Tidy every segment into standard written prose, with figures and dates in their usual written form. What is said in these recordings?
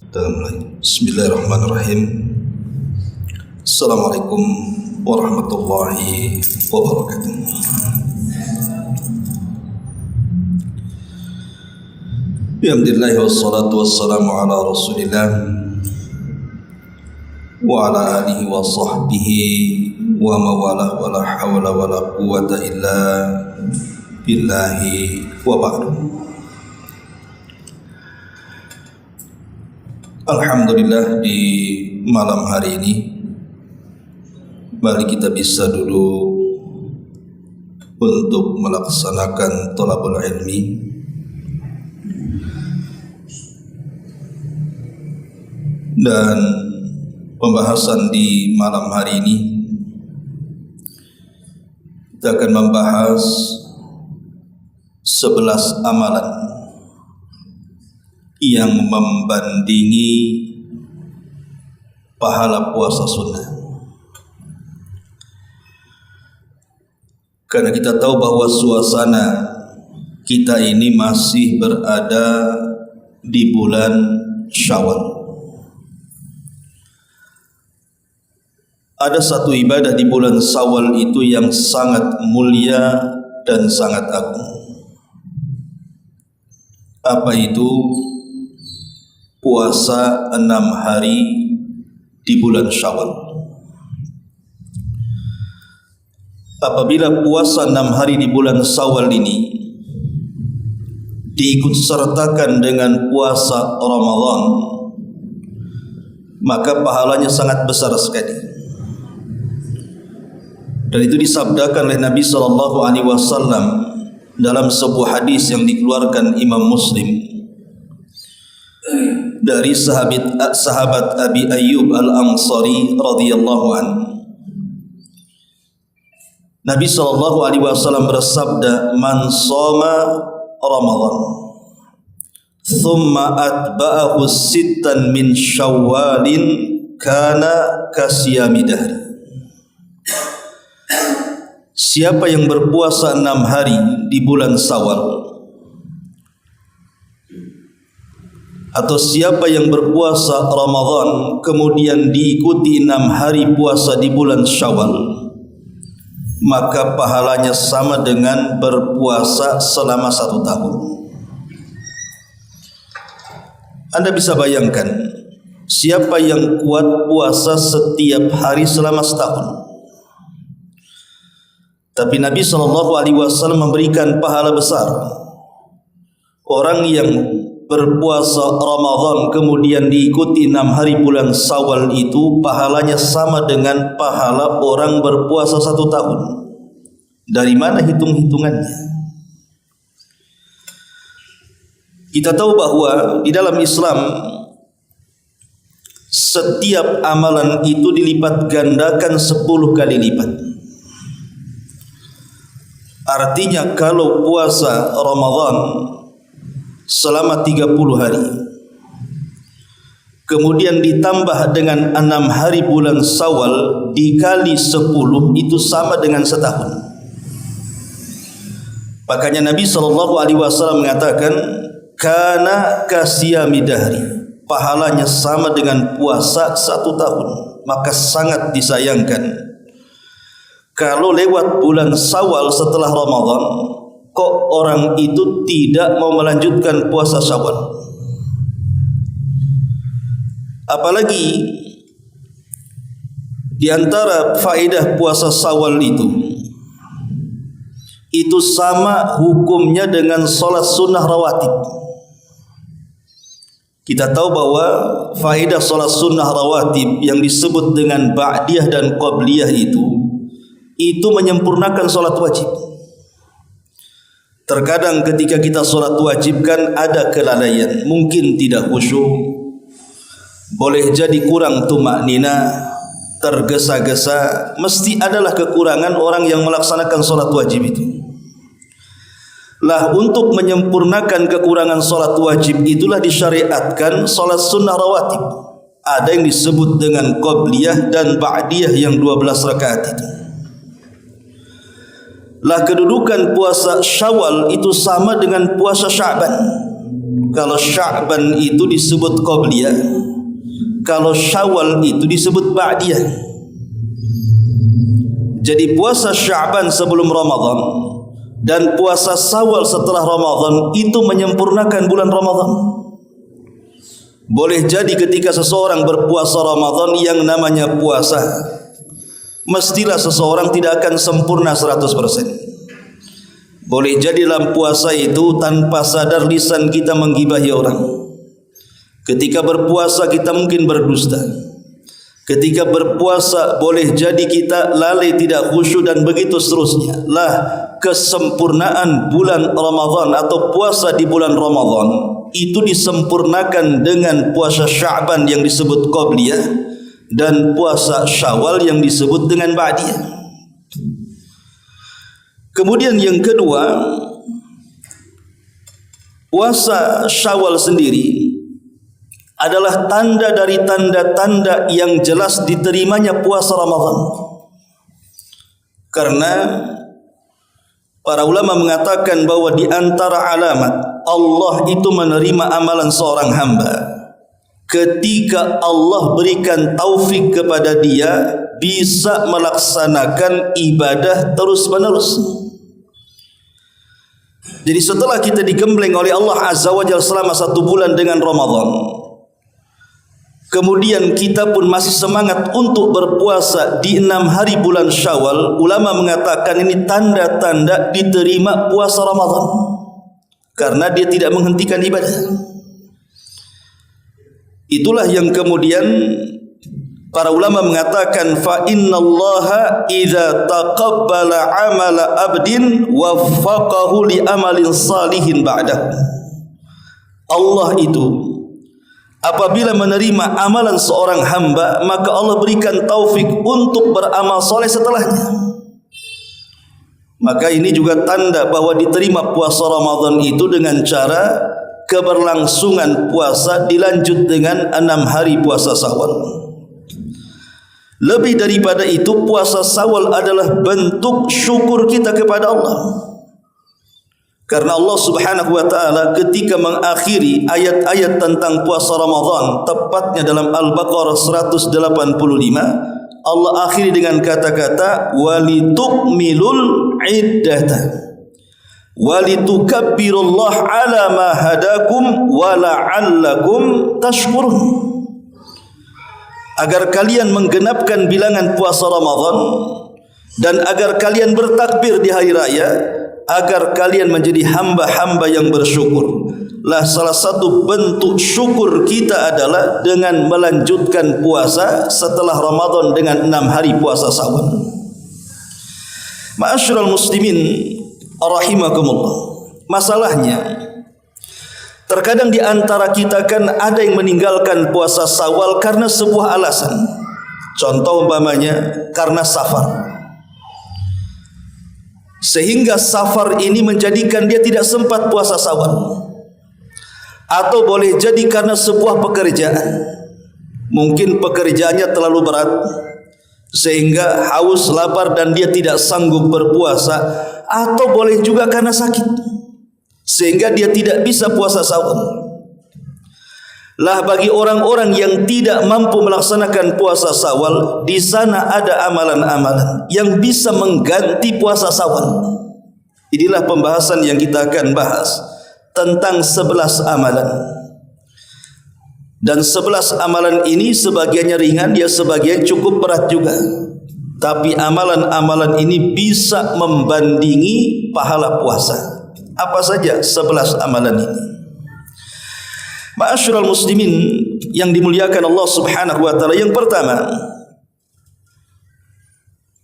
Bismillahirrahmanirrahim. Assalamualaikum warahmatullahi wabarakatuh. Alhamdulillah wassalatu wassalamu ala rasulillah wa ala alihi wa sahbihi wa mawalah wa la hawla wa la quwwata illa billahi wa ba'du. Alhamdulillah, di malam hari ini mari kita bisa duduk untuk melaksanakan thalabul ilmi. Dan pembahasan di malam hari ini kita akan membahas 11 amalan yang membandingi pahala puasa sunnah. Karena kita tahu bahwa suasana kita ini masih berada di bulan Syawal. Ada satu ibadah di bulan Syawal itu yang sangat mulia dan sangat agung. Apa itu? Puasa 6 hari di bulan Syawal. Apabila puasa 6 hari di bulan Syawal ini diikut sertakan dengan puasa Ramadan, maka pahalanya sangat besar sekali. Dan itu disabdakan oleh Nabi SAW dalam sebuah hadis yang dikeluarkan Imam Muslim dari sahabat Abi Ayyub Al-Ansari radhiyallahu anhu. Nabi SAW bersabda, "Man shoma Ramadan thumma atba'ahu sittan min Syawalin kana kasiyami dahri." Siapa yang berpuasa 6 hari di bulan Syawal, atau siapa yang berpuasa Ramadan kemudian diikuti 6 hari puasa di bulan Syawal, maka pahalanya sama dengan berpuasa selama 1 tahun. Anda bisa bayangkan, siapa yang kuat puasa setiap hari selama setahun? Tapi Nabi SAW memberikan pahala besar. Orang yang berpuasa Ramadan kemudian diikuti 6 hari bulan Syawal itu pahalanya sama dengan pahala orang berpuasa 1 tahun. Dari mana hitung-hitungannya? Kita tahu bahwa di dalam Islam setiap amalan itu dilipat gandakan 10 kali lipat. Artinya kalau puasa Ramadan selama 30 hari kemudian ditambah dengan 6 hari bulan Syawal dikali 10 itu sama dengan setahun. Makanya Nabi SAW mengatakan kana kasiyami dahri, pahalanya sama dengan puasa 1 tahun. Maka sangat disayangkan kalau lewat bulan Syawal setelah Ramadan, kok orang itu tidak mau melanjutkan puasa Syawal. Apalagi di antara faedah puasa Syawal itu sama hukumnya dengan sholat sunnah rawatib. Kita tahu bahwa faedah sholat sunnah rawatib yang disebut dengan ba'diyah dan qabliyah itu menyempurnakan sholat wajib. Terkadang ketika kita sholat wajib kan ada kelalaian, mungkin tidak khusyuk, boleh jadi kurang tumaknina, tergesa-gesa. Mesti adalah kekurangan orang yang melaksanakan sholat wajib itu. Lah untuk menyempurnakan kekurangan sholat wajib itulah disyariatkan sholat sunnah rawatib. Ada yang disebut dengan qabliyah dan ba'diyah yang 12 rakaat itu. Lah kedudukan puasa Syawal itu sama dengan puasa Sya'ban. Kalau Sya'ban itu disebut qabliyah, kalau Syawal itu disebut Ba'diyah. Jadi puasa Sya'ban sebelum Ramadan dan puasa Syawal setelah Ramadan itu menyempurnakan bulan Ramadan. Boleh jadi ketika seseorang berpuasa Ramadan yang namanya puasa, mestilah seseorang tidak akan sempurna 100%. Boleh jadi dalam puasa itu tanpa sadar lisan kita menggibahi orang. Ketika berpuasa kita mungkin berdusta. Ketika berpuasa boleh jadi kita lalai, tidak khusyuk dan begitu seterusnya. Lah kesempurnaan bulan Ramadan atau puasa di bulan Ramadan itu disempurnakan dengan puasa Sya'ban yang disebut Qabliyah dan puasa Syawal yang disebut dengan Ba'diyah. Kemudian yang kedua, puasa Syawal sendiri adalah tanda dari tanda-tanda yang jelas diterimanya puasa Ramadan. Karena para ulama mengatakan bahwa di antara alamat Allah itu menerima amalan seorang hamba ketika Allah berikan taufik kepada dia bisa melaksanakan ibadah terus-menerus. Jadi setelah kita digembleng oleh Allah Azza wa Jalla selama 1 bulan dengan Ramadan, kemudian kita pun masih semangat untuk berpuasa di 6 hari bulan Syawal, ulama mengatakan ini tanda-tanda diterima puasa Ramadan karena dia tidak menghentikan ibadah. Itulah yang kemudian para ulama mengatakan fa innallaha idza taqabbala amala abdin waffaqahu li amalin salihin ba'dah. Allah itu apabila menerima amalan seorang hamba, maka Allah berikan taufik untuk beramal soleh setelahnya. Maka ini juga tanda bahwa diterima puasa Ramadan itu dengan cara keberlangsungan puasa dilanjut dengan 6 hari puasa Syawal. Lebih daripada itu, puasa Syawal adalah bentuk syukur kita kepada Allah. Karena Allah Subhanahu wa taala ketika mengakhiri ayat-ayat tentang puasa Ramadan, tepatnya dalam Al-Baqarah 185, Allah akhiri dengan kata-kata walitukmilul iddata walitukabbirullaha ala ma hadakum wa la'allakum tashkurun. Agar kalian menggenapkan bilangan puasa Ramadan dan agar kalian bertakbir di hari raya, agar kalian menjadi hamba-hamba yang bersyukur. Lah salah satu bentuk syukur kita adalah dengan melanjutkan puasa setelah Ramadan dengan 6 hari puasa Syawal. Ma'asyiral muslimin rahimakumullah. Masalahnya terkadang di antara kita kan ada yang meninggalkan puasa Syawal karena sebuah alasan. Contoh umpamanya karena safar. Sehingga safar ini menjadikan dia tidak sempat puasa Syawal. Atau boleh jadi karena sebuah pekerjaan. Mungkin pekerjaannya terlalu berat sehingga haus, lapar dan dia tidak sanggup berpuasa. Atau boleh juga karena sakit sehingga dia tidak bisa puasa Syawal. Lah bagi orang-orang yang tidak mampu melaksanakan puasa Syawal, di sana ada amalan-amalan yang bisa mengganti puasa Syawal. Inilah pembahasan yang kita akan bahas tentang 11 amalan. Dan 11 amalan ini sebagiannya ringan, ya sebagian cukup berat juga. Tapi amalan-amalan ini bisa membandingi pahala puasa. Apa saja 11 amalan ini? Ma'asyiral muslimin yang dimuliakan Allah Subhanahu wa taala, yang pertama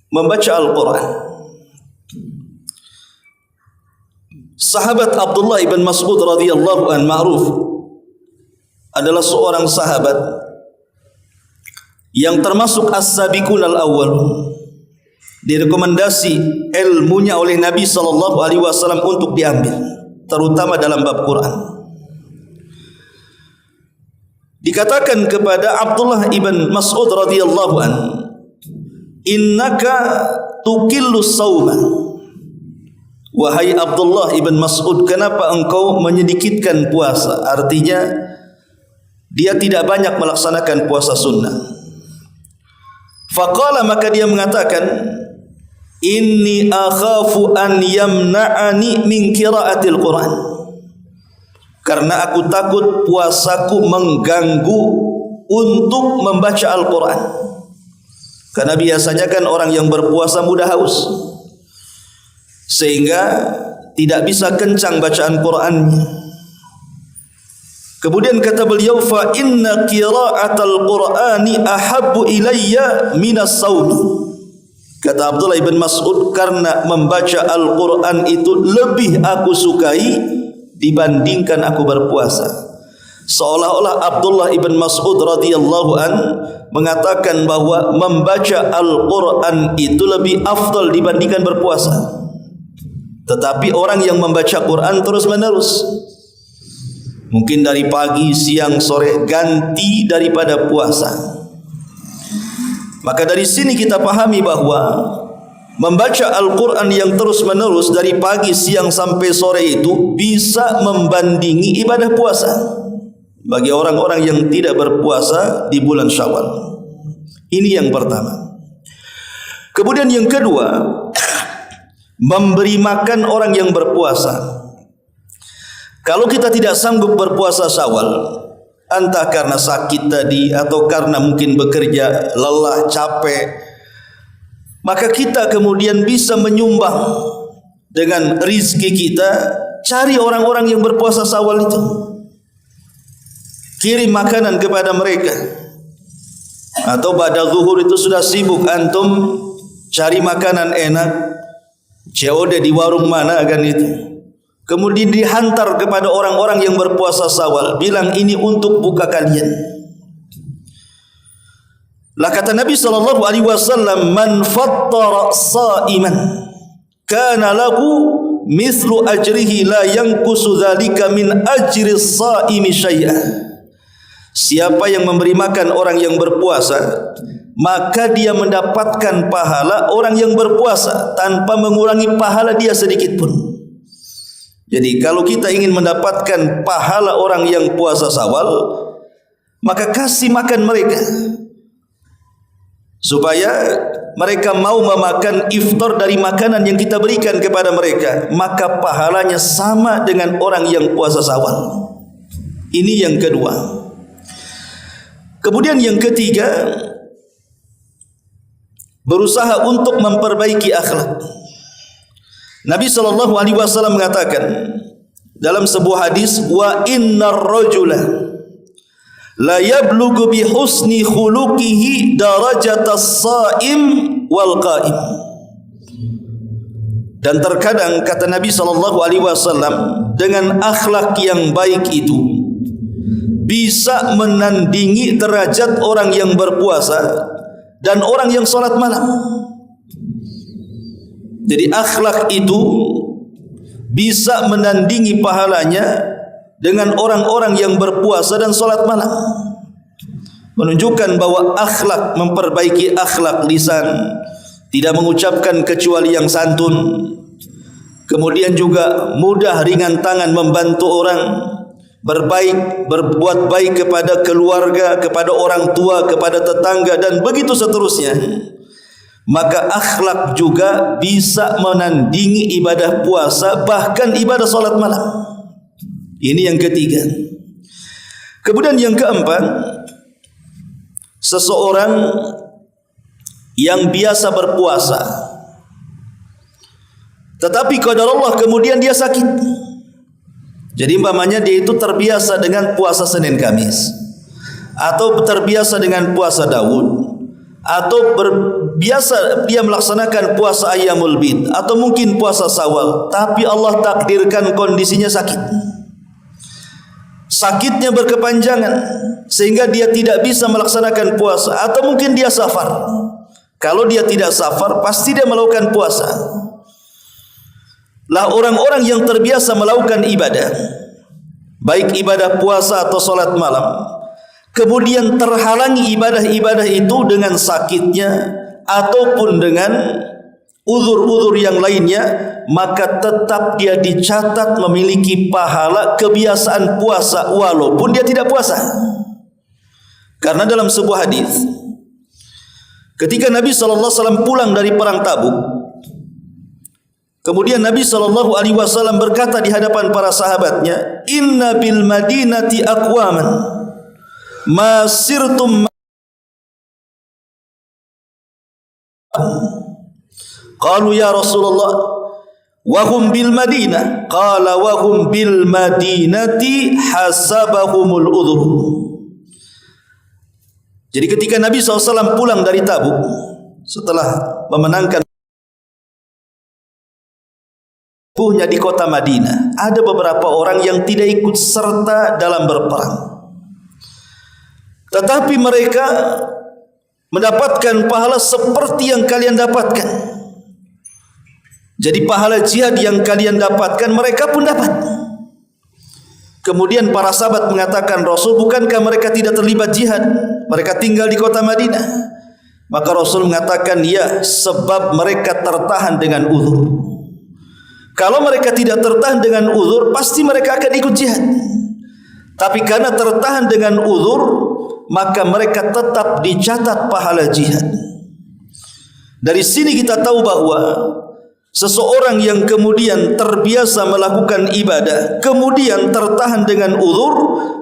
membaca Al-Qur'an. Sahabat Abdullah ibn Mas'ud radhiyallahu an ma'ruf adalah seorang sahabat yang termasuk as-sabiqun al-awwalun. Direkomendasi ilmunya oleh Nabi SAW untuk diambil, terutama dalam bab Quran. Dikatakan kepada Abdullah ibn Mas'ud radhiyallahu an, innaka tukillu sauma. Wahai Abdullah ibn Mas'ud, kenapa engkau menyedikitkan puasa? Artinya dia tidak banyak melaksanakan puasa sunnah. Faqala, maka dia mengatakan, inni akhafu an yamna'ani min qiraatil Quran, karena aku takut puasaku mengganggu untuk membaca Al-Quran. Karena biasanya kan orang yang berpuasa mudah haus, sehingga tidak bisa kencang bacaan Qurannya. Kemudian kata beliau, fa inna qira'atal Qur'ani ahabbu ilayya minas saum. Kata Abdullah bin Mas'ud, karena membaca Al-Quran itu lebih aku sukai dibandingkan aku berpuasa. Seolah-olah Abdullah bin Mas'ud radhiyallahu an mengatakan bahwa membaca Al-Quran itu lebih afdal dibandingkan berpuasa. Tetapi orang yang membaca Quran terus menerus, mungkin dari pagi, siang, sore, ganti daripada puasa, maka dari sini kita pahami bahwa membaca Al-Quran yang terus menerus dari pagi, siang sampai sore itu bisa membandingi ibadah puasa bagi orang-orang yang tidak berpuasa di bulan Syawal. Ini yang pertama. Kemudian yang kedua, memberi makan orang yang berpuasa. Kalau kita tidak sanggup berpuasa Syawal, entah karena sakit tadi atau karena mungkin bekerja lelah, capek, maka kita kemudian bisa menyumbang dengan rizki kita, cari orang-orang yang berpuasa Syawal itu, kirim makanan kepada mereka. Atau pada zuhur itu sudah sibuk antum cari makanan enak, COD di warung mana kan itu, kemudian dihantar kepada orang-orang yang berpuasa Syawal, bilang ini untuk buka kalian. Lah kata Nabi sallallahu alaihi wasallam, man fattara sha'iman kana lahu mithlu ajrihi la yanqusu dzalika min ajri shaimi syai'a. Siapa yang memberi makan orang yang berpuasa, maka dia mendapatkan pahala orang yang berpuasa tanpa mengurangi pahala dia sedikit pun. Jadi kalau kita ingin mendapatkan pahala orang yang puasa Syawal, maka kasih makan mereka, supaya mereka mau memakan iftar dari makanan yang kita berikan kepada mereka, maka pahalanya sama dengan orang yang puasa Syawal. Ini yang kedua. Kemudian yang ketiga, berusaha untuk memperbaiki akhlak. Nabi sallallahu alaihi wasallam mengatakan dalam sebuah hadis, wa innar rajula la yablughu bi husni khuluqihi darajatas shaim wal qaim. Dan terkadang kata Nabi sallallahu alaihi wasallam, dengan akhlak yang baik itu bisa menandingi derajat orang yang berpuasa dan orang yang salat malam. Jadi akhlak itu bisa menandingi pahalanya dengan orang-orang yang berpuasa dan salat malam. Menunjukkan bahwa akhlak, memperbaiki akhlak lisan, tidak mengucapkan kecuali yang santun, kemudian juga mudah ringan tangan membantu orang, berbaik, berbuat baik kepada keluarga, kepada orang tua, kepada tetangga, dan begitu seterusnya. Maka akhlak juga bisa menandingi ibadah puasa, bahkan ibadah salat malam. Ini yang ketiga. Kemudian yang keempat, seseorang yang biasa berpuasa, tetapi qadar Allah kemudian dia sakit. Jadi umpamanya dia itu terbiasa dengan puasa Senin Kamis, atau terbiasa dengan puasa Daud, atau biasa dia melaksanakan puasa Ayyamul Bid, atau mungkin puasa Syawal, tapi Allah takdirkan kondisinya sakit. Sakitnya berkepanjangan sehingga dia tidak bisa melaksanakan puasa, atau mungkin dia safar. Kalau dia tidak safar, pasti dia melakukan puasa. Lah orang-orang yang terbiasa melakukan ibadah, baik ibadah puasa atau salat malam, kemudian terhalangi ibadah-ibadah itu dengan sakitnya ataupun dengan uzur-uzur yang lainnya, maka tetap dia dicatat memiliki pahala kebiasaan puasa walaupun dia tidak puasa. Karena dalam sebuah hadis, ketika Nabi SAW pulang dari perang Tabuk, kemudian Nabi SAW berkata di hadapan para sahabatnya, "Inna bil madinati aqwaman ma sirtum." Qalu ya Rasulullah, wa hum bil Madinah. Qala wa hum bil Madinati hasabahumul udhur. Jadi ketika Nabi SAW pulang dari Tabuk setelah memenangkan buhnya di kota Madinah, ada beberapa orang yang tidak ikut serta dalam berperang, tetapi mereka mendapatkan pahala seperti yang kalian dapatkan. Jadi pahala jihad yang kalian dapatkan mereka pun dapat. Kemudian para sahabat mengatakan, Rasul, bukankah mereka tidak terlibat jihad? Mereka tinggal di kota Madinah. Maka Rasul mengatakan, ya, sebab mereka tertahan dengan uzur. Kalau mereka tidak tertahan dengan uzur, pasti mereka akan ikut jihad. Tapi karena tertahan dengan uzur, maka mereka tetap dicatat pahala jihad. Dari sini kita tahu bahwa seseorang yang kemudian terbiasa melakukan ibadah, kemudian tertahan dengan uzur,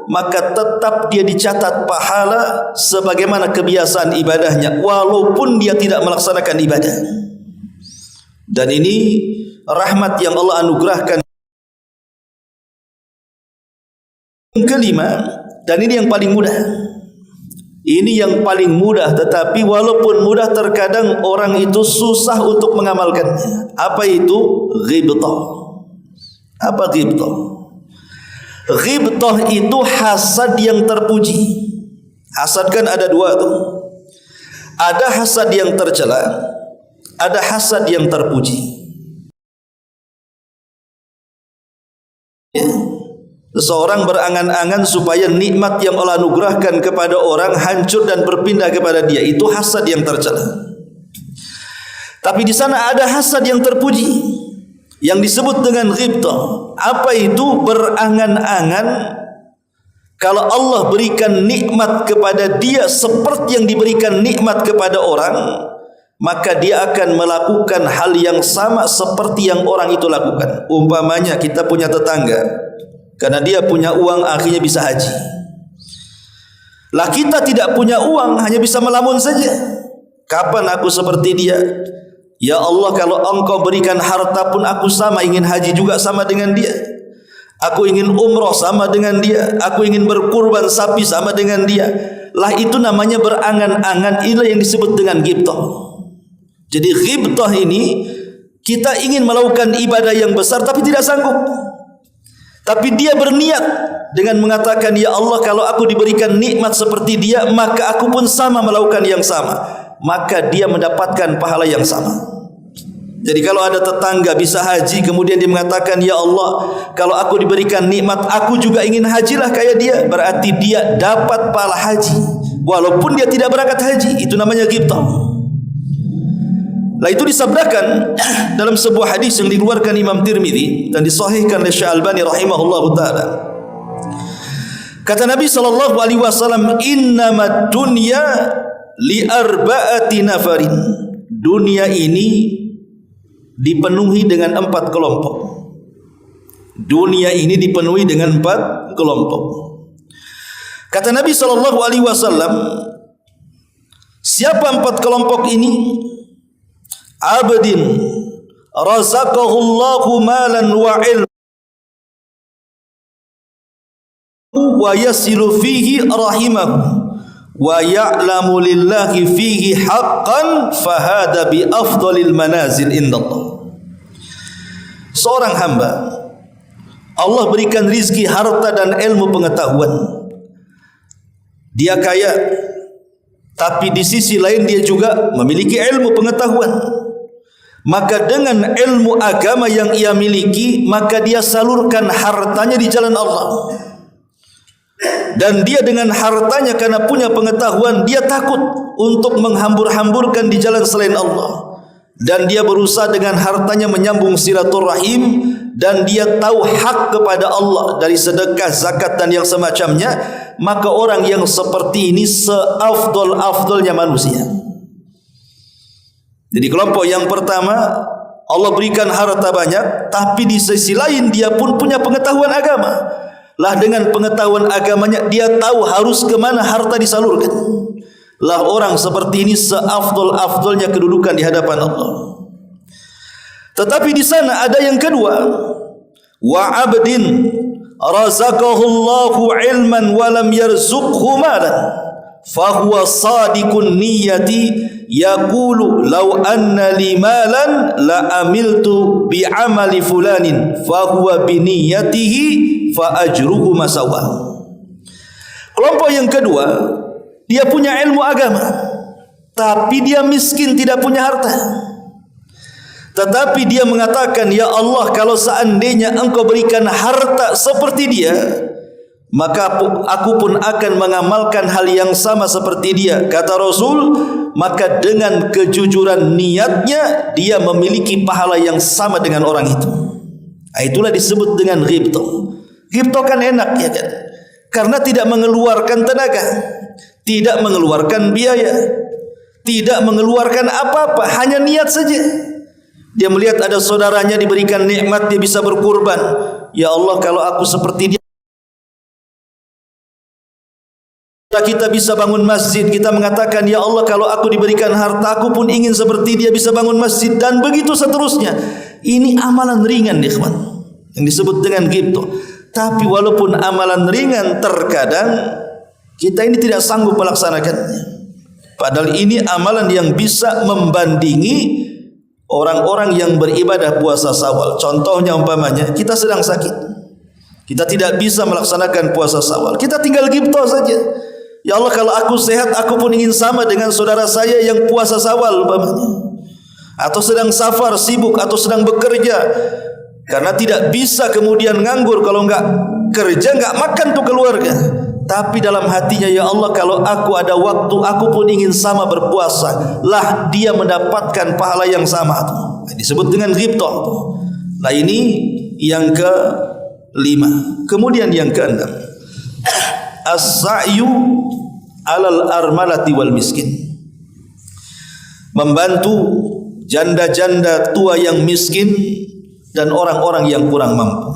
maka tetap dia dicatat pahala sebagaimana kebiasaan ibadahnya, walaupun dia tidak melaksanakan ibadah. Dan ini rahmat yang Allah anugerahkan. Yang kelima, dan ini yang paling mudah. Ini yang paling mudah, tetapi walaupun mudah terkadang orang itu susah untuk mengamalkannya. Apa itu? Ghibtah. Apa ghibtah? Ghibtah itu hasad yang terpuji. Hasad kan ada dua tuh. Ada hasad yang tercela, ada hasad yang terpuji. Ya. Seseorang berangan-angan supaya nikmat yang Allah anugerahkan kepada orang hancur dan berpindah kepada dia. Itu hasad yang tercela. Tapi di sana ada hasad yang terpuji, yang disebut dengan ghibtah. Apa itu? Berangan-angan kalau Allah berikan nikmat kepada dia seperti yang diberikan nikmat kepada orang, maka dia akan melakukan hal yang sama seperti yang orang itu lakukan. Umpamanya kita punya tetangga, karena dia punya uang akhirnya bisa haji. Lah kita tidak punya uang, hanya bisa melamun saja. Kapan aku seperti dia? Ya Allah, kalau engkau berikan harta pun aku sama, ingin haji juga sama dengan dia. Aku ingin umroh sama dengan dia. Aku ingin berkurban sapi sama dengan dia. Lah itu namanya berangan-angan. Inilah yang disebut dengan ghibtah. Jadi ghibtah ini, kita ingin melakukan ibadah yang besar tapi tidak sanggup. Tapi dia berniat dengan mengatakan, ya Allah, kalau aku diberikan nikmat seperti dia, maka aku pun sama melakukan yang sama. Maka dia mendapatkan pahala yang sama. Jadi kalau ada tetangga bisa haji, kemudian dia mengatakan, ya Allah, kalau aku diberikan nikmat, aku juga ingin hajilah kayak dia. Berarti dia dapat pahala haji, walaupun dia tidak berangkat haji. Itu namanya ghibtah. Nah, itu disabdakan dalam sebuah hadis yang dikeluarkan Imam Tirmidzi dan disahihkan oleh Syekh Albani rahimahullahu taala. Kata Nabi sallallahu alaihi wasallam, "Innamad dunya li arba'ati nafarin." Dunia ini dipenuhi dengan 4 kelompok. Dunia ini dipenuhi dengan 4 kelompok. Kata Nabi sallallahu alaihi wasallam, siapa 4 kelompok ini? Abdin razaqahullahu malan wa ilm wa yasilu fihi rahimahu wa ya'lamu lillahi fihi haqqan fahada bi afdalil manazil indallah. Seorang hamba Allah berikan rizki, harta dan ilmu pengetahuan. Dia kaya, tapi di sisi lain dia juga memiliki ilmu pengetahuan. Maka dengan ilmu agama yang ia miliki, maka dia salurkan hartanya di jalan Allah. Dan dia dengan hartanya karena punya pengetahuan, dia takut untuk menghambur-hamburkan di jalan selain Allah. Dan dia berusaha dengan hartanya menyambung silaturahim dan dia tahu hak kepada Allah dari sedekah, zakat dan yang semacamnya, maka orang yang seperti ini seafdol-afdolnya manusia. Jadi kelompok yang pertama, Allah berikan harta banyak, tapi di sisi lain dia pun punya pengetahuan agama. Lah dengan pengetahuan agamanya dia tahu harus ke mana harta disalurkan. Lah orang seperti ini seafdol-afdolnya kedudukan di hadapan Allah. Tetapi di sana ada yang kedua, wa abdin razaqahu Allahu ilman wa lam yarzuqhu malan fahuwa sadiqun niyyati yaqulu law anna li malan la amiltu bi amali fulanin fahuwa bi niyyatihi fa ajruhu masawa. Kelompok yang kedua, dia punya ilmu agama tapi dia miskin, tidak punya harta. Tetapi dia mengatakan, ya Allah, kalau seandainya engkau berikan harta seperti dia, maka aku pun akan mengamalkan hal yang sama seperti dia. Kata Rasul, maka dengan kejujuran niatnya dia memiliki pahala yang sama dengan orang itu. Itulah disebut dengan ghibtoh. Ghibtoh kan enak, ya kan? Karena tidak mengeluarkan tenaga, tidak mengeluarkan biaya, tidak mengeluarkan apa-apa, hanya niat saja. Dia melihat ada saudaranya diberikan nikmat, dia bisa berkurban. Ya Allah, kalau aku seperti dia, kita bisa bangun masjid. Kita mengatakan, ya Allah, kalau aku diberikan harta, aku pun ingin seperti dia bisa bangun masjid, dan begitu seterusnya. Ini amalan ringan, ikhwan, yang disebut dengan ghibtoh. Tapi walaupun amalan ringan, terkadang kita ini tidak sanggup melaksanakannya. Padahal ini amalan yang bisa membandingi orang-orang yang beribadah puasa Syawal. Contohnya umpamanya kita sedang sakit, kita tidak bisa melaksanakan puasa Syawal, kita tinggal ghibtoh saja. Ya Allah, kalau aku sehat, aku pun ingin sama dengan saudara saya yang puasa Syawal umpamanya. Atau sedang safar, sibuk, atau sedang bekerja. Karena tidak bisa kemudian nganggur, kalau enggak kerja, enggak makan tuh keluarga. Tapi dalam hatinya, ya Allah, kalau aku ada waktu, aku pun ingin sama berpuasa. Lah dia mendapatkan pahala yang sama. Disebut dengan ghibtoh. Nah ini yang kelima. Kemudian yang keenam, as-sa'yu alal armalati wal miskin. Membantu janda-janda tua yang miskin dan orang-orang yang kurang mampu.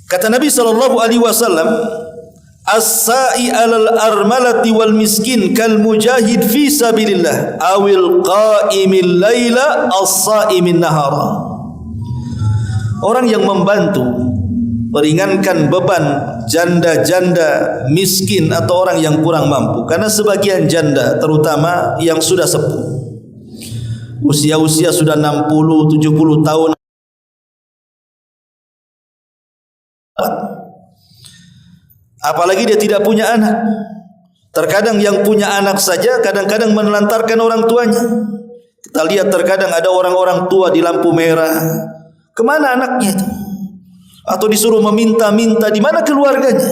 Kata Nabi SAW, as-sa'i alal armalati wal miskin kal mujahid fi sabilillah awil qa'imil laila as-sa'imin nahara. Orang yang membantu meringankan beban janda-janda miskin atau orang yang kurang mampu. Karena sebagian janda, terutama yang sudah sepuh, usia-usia sudah 60-70 tahun, apalagi dia tidak punya anak. Terkadang yang punya anak saja kadang-kadang menelantarkan orang tuanya. Kita lihat terkadang ada orang-orang tua di lampu merah, kemana anaknya itu? Atau disuruh meminta-minta, di mana keluarganya?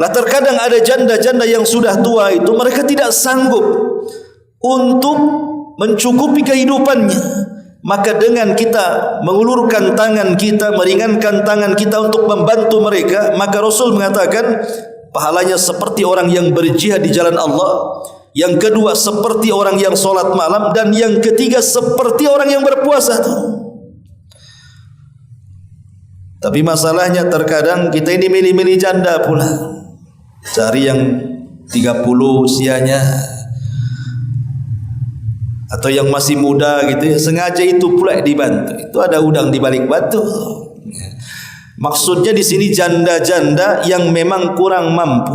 Lah terkadang ada janda-janda yang sudah tua itu, mereka tidak sanggup untuk mencukupi kehidupannya. Maka dengan kita mengulurkan tangan kita, meringankan tangan kita untuk membantu mereka, maka Rasul mengatakan pahalanya seperti orang yang berjihad di jalan Allah. Yang kedua seperti orang yang sholat malam, dan yang ketiga seperti orang yang berpuasa. Tapi masalahnya terkadang kita ini milih-milih janda pula, cari yang 30 usianya, atau yang masih muda gitu ya, sengaja itu pula dibantu. Itu ada udang di balik batu. Maksudnya di sini janda-janda yang memang kurang mampu.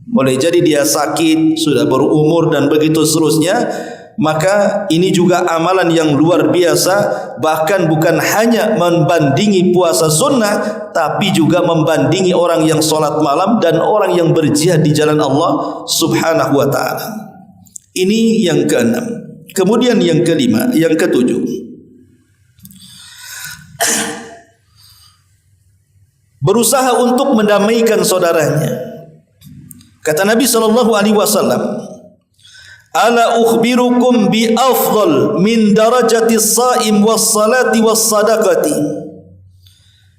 Boleh jadi dia sakit, sudah berumur dan begitu seterusnya. Maka ini juga amalan yang luar biasa. Bahkan bukan hanya membandingi puasa sunnah, tapi juga membandingi orang yang sholat malam dan orang yang berjihad di jalan Allah subhanahu wa ta'ala. Ini yang keenam. Kemudian yang kelima, yang ketujuh, berusaha untuk mendamaikan saudaranya. Kata Nabi SAW, ala ukhbirukum bi afdal min darajati shaim was salati was sadaqati.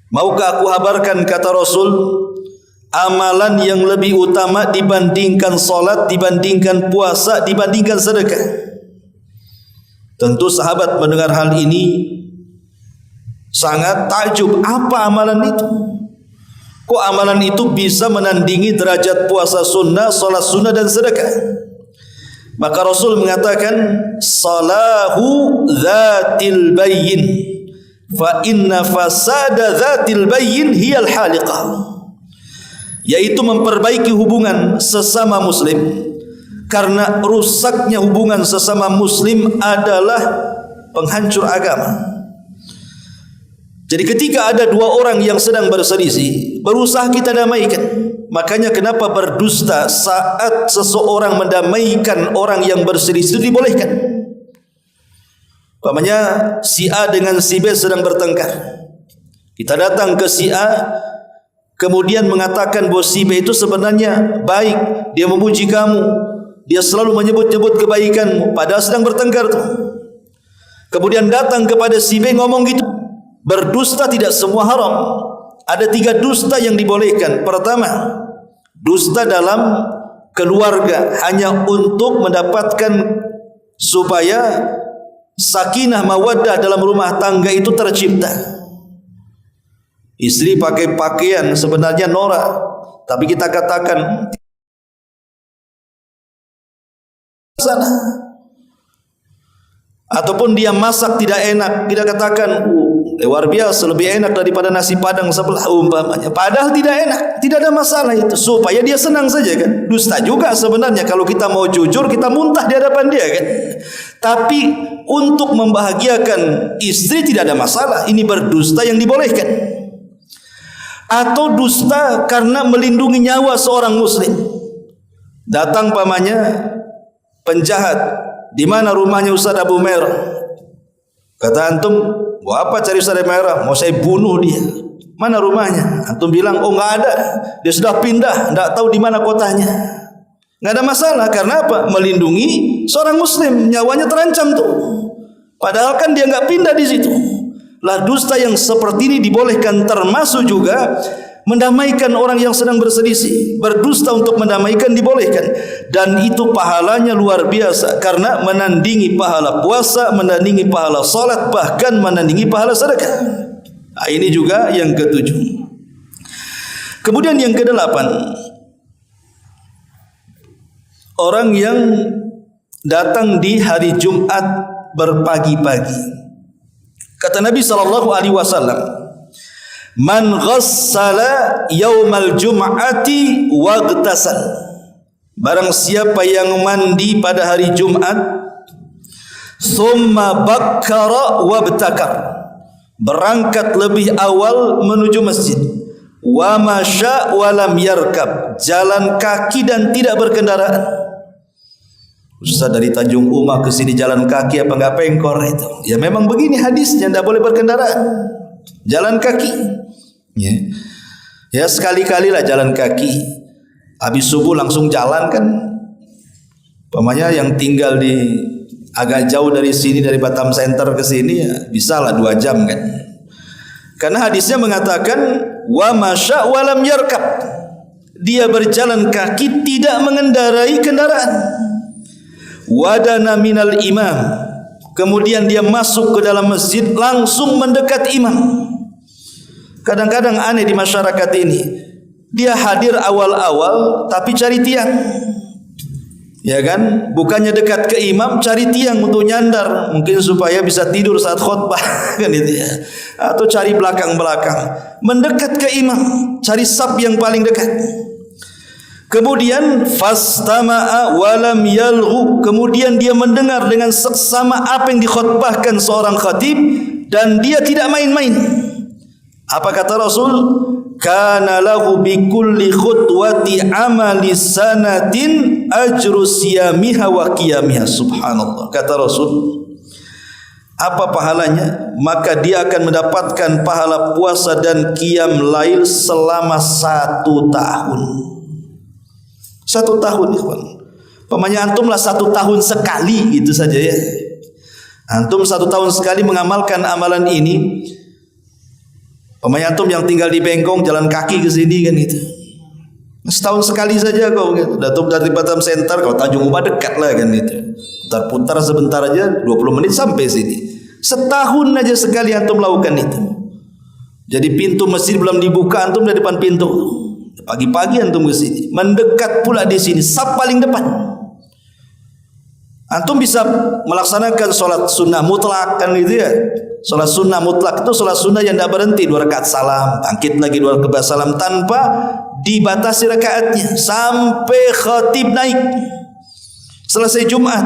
Maukah aku habarkan, kata Rasul, amalan yang lebih utama dibandingkan salat, dibandingkan puasa, dibandingkan sedekah. Tentu sahabat mendengar hal ini sangat takjub. Apa amalan itu? Kok amalan itu bisa menandingi derajat puasa sunnah, salat sunnah dan sedekah? Maka Rasul mengatakan, salahu dzatil bayyin fa inna fasada dzatil bayyin hiyal haliqah. Yaitu memperbaiki hubungan sesama muslim, karena rusaknya hubungan sesama muslim adalah penghancur agama. Jadi ketika ada dua orang yang sedang berselisih, berusaha kita damaikan. Makanya kenapa berdusta saat seseorang mendamaikan orang yang berselisih itu dibolehkan. Umpamanya si A dengan si B sedang bertengkar. Kita datang ke si A, kemudian mengatakan bahwa si B itu sebenarnya baik, dia memuji kamu, dia selalu menyebut-nyebut kebaikanmu, padahal sedang bertengkar tuh. Kemudian datang kepada si B ngomong gitu. Berdusta tidak semua haram. Ada 3 dusta yang dibolehkan. Pertama, dusta dalam keluarga, hanya untuk mendapatkan supaya sakinah mawaddah dalam rumah tangga itu tercipta. Istri pakai pakaian sebenarnya norak, tapi kita katakan sana. Ataupun dia masak tidak enak, kita katakan luar biasa, lebih enak daripada nasi padang sebelah umpamanya. Padahal tidak enak, tidak ada masalah itu, supaya dia senang saja kan. Dusta juga sebenarnya kalau kita mau jujur, kita muntah di hadapan dia kan. Tapi untuk membahagiakan istri tidak ada masalah. Ini berdusta yang dibolehkan. Atau dusta karena melindungi nyawa seorang muslim. Datang pamannya penjahat, di mana rumahnya Ustaz Abu Merah? Kata antum, mau apa cari Ustaz Abu Merah? Mau saya bunuh dia. Mana rumahnya? Antum bilang, oh nggak ada, dia sudah pindah, nggak tahu di mana kotanya. Nggak ada masalah, karena apa? Melindungi seorang muslim, nyawanya terancam tuh. Padahal kan dia nggak pindah di situ. Lah dusta yang seperti ini dibolehkan, termasuk juga mendamaikan orang yang sedang berselisih. Berdusta untuk mendamaikan dibolehkan, dan itu pahalanya luar biasa, karena menandingi pahala puasa, menandingi pahala salat, bahkan menandingi pahala sedekah. Nah, ini juga yang ke-7. Kemudian yang ke-8, orang yang datang di hari Jumat berpagi-pagi. Kata Nabi SAW, man ghassala yaumal jum'ati waghtasal. Barang siapa yang mandi pada hari Jumat, thumma bakkara wabtakar, berangkat lebih awal menuju masjid, wa masya wa lam yarkab, jalan kaki dan tidak berkendaraan. Ustaz, dari Tanjung Uma ke sini jalan kaki apa enggak pengkor itu? Ya memang begini hadisnya, tidak boleh berkendaraan, jalan kaki. Ya sekali-kali lah jalan kaki. Habis subuh langsung jalan kan. Pemanya yang tinggal di agak jauh dari sini, dari Batam Center ke sini, ya bisa lah 2 jam kan. Karena hadisnya mengatakan wa masya wa lam yarkab, dia berjalan kaki tidak mengendarai kendaraan. Wadana minal imam, kemudian dia masuk ke dalam masjid langsung mendekat imam. Kadang-kadang aneh di masyarakat ini, dia hadir awal-awal tapi cari tiang, ya kan? Bukannya dekat ke imam, cari tiang untuk nyandar, mungkin supaya bisa tidur saat khutbah kan itu ya. Atau cari belakang-belakang, mendekat ke imam, cari saf yang paling dekat. Kemudian fastama'a walam yalghu, kemudian dia mendengar dengan seksama apa yang dikhutbahkan seorang khatib, dan dia tidak main-main. Apa kata Rasul? Kana lahu bi kulli khutwati amali sanatin ajru siyamiha wa qiyamiha. Subhanallah. Kata Rasul, apa pahalanya? Maka dia akan mendapatkan pahala puasa dan qiyam lail selama 1 tahun. 1 tahun, ikhwan. Pemanya antumlah 1 tahun sekali gitu saja ya. Antum 1 tahun sekali mengamalkan amalan ini. Pemanya antum yang tinggal di Bengkong jalan kaki ke sini kan gitu. Setahun sekali saja kau gitu. Datuk dari Batam Center kau Tanjung Uba dekat lah kan itu. Putar-putar sebentar aja 20 menit sampai sini. Setahun aja sekali antum lakukan itu. Jadi pintu masjid belum dibuka antum di depan pintu. Pagi-pagi antum ke sini. Mendekat pula di sini saf paling depan. Antum bisa melaksanakan solat sunnah mutlak kan gitu ya. Solat sunnah mutlak itu solat sunnah yang tidak berhenti 2 rakaat salam, bangkit lagi 2 rakaat salam tanpa dibatasi rakaatnya sampai khatib naik. Selesai Jumat,